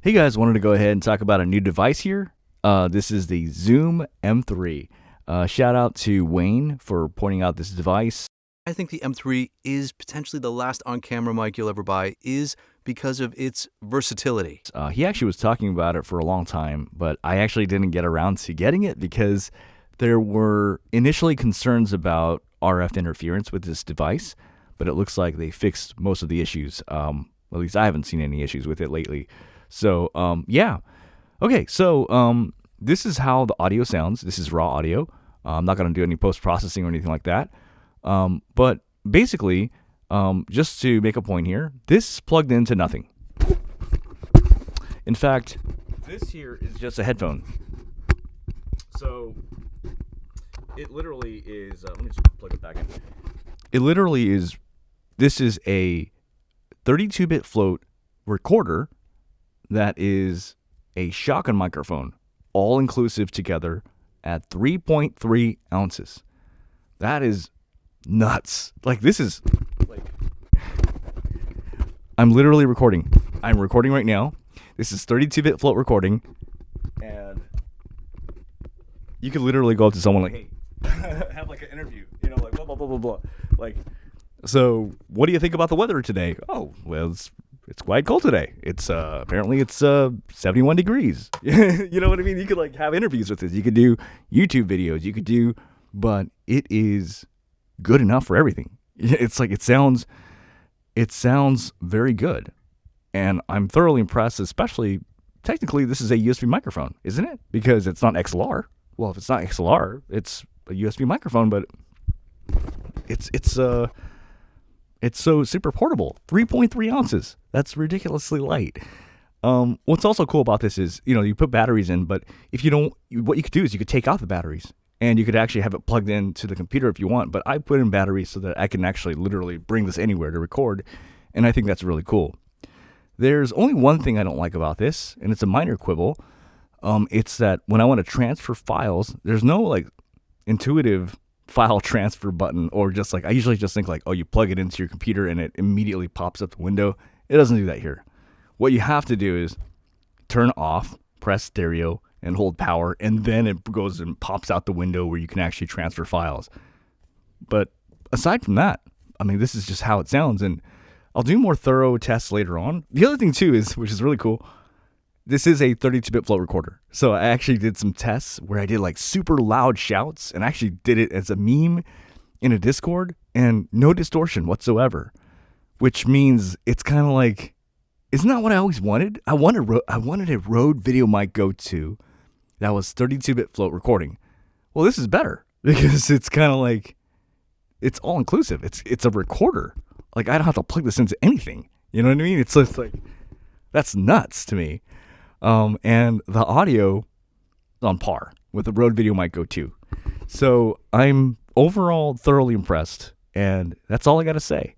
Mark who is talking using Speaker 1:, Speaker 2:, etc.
Speaker 1: Hey guys, wanted to go ahead and talk about a new device here. This is the Zoom M3. Shout out to Wayne for pointing out this device.
Speaker 2: I think the M3 is potentially the last on-camera mic you'll ever buy is because of its versatility.
Speaker 1: He actually was talking about it for a long time, but I actually didn't get around to getting it because there were initially concerns about RF interference with this device, but it looks like they fixed most of the issues. At least I haven't seen any issues with it lately. So, yeah. Okay, so this is how the audio sounds. This is raw audio. I'm not going to do any post-processing or anything like that. But basically, just to make a point here, this plugged into nothing. In fact, this here is just a headphone. So, it literally is, let me just plug it back in. It literally is, this is a 32-bit float recorder that is a shotgun microphone, all inclusive together at 3.3 ounces. That is nuts. Like, this is, like, I'm literally recording. I'm recording right now. This is 32-bit float recording, and you could literally go up to someone like, hey, have like an interview, like blah, blah, blah, blah, blah. Like, so what do you think about the weather today? Oh, well, it's quite cold today. It's apparently it's 71 degrees. You know what I mean? You could like have interviews with this. You could do YouTube videos. But it is good enough for everything. It's like it sounds very good, and I'm thoroughly impressed. Especially technically, this is a USB microphone, isn't it? Because it's not XLR. Well, if it's not XLR, it's a USB microphone, but it's so super portable. 3.3 ounces. That's ridiculously light. What's also cool about this is, you put batteries in, but if you don't, what you could do is you could take out the batteries and you could actually have it plugged into the computer if you want. But I put in batteries so that I can actually literally bring this anywhere to record. And I think that's really cool. There's only one thing I don't like about this, and it's a minor quibble. It's that when I want to transfer files, there's no like intuitive file transfer button, or just like I usually just think like, oh, you plug it into your computer and it immediately pops up the window. It doesn't do that here. What you have to do is turn off, press stereo, and hold power, and then it goes and pops out the window where you can actually transfer files. But aside from that, I mean, this is just how it sounds, and I'll do more thorough tests later on. The other thing too is, which is really cool, this is a 32-bit float recorder. So I actually did some tests where I did like super loud shouts, and I actually did it as a meme in a Discord, and no distortion whatsoever, which means it's kind of like, it's not what I always wanted. I wanted a Rode Video Mic Go 2 that was 32-bit float recording. Well, this is better because it's kind of like, it's all inclusive. It's a recorder. Like, I don't have to plug this into anything. You know what I mean? It's just like, that's nuts to me. And the audio is on par with the Rode Video Mic Go 2. So I'm overall thoroughly impressed, and that's all I got to say.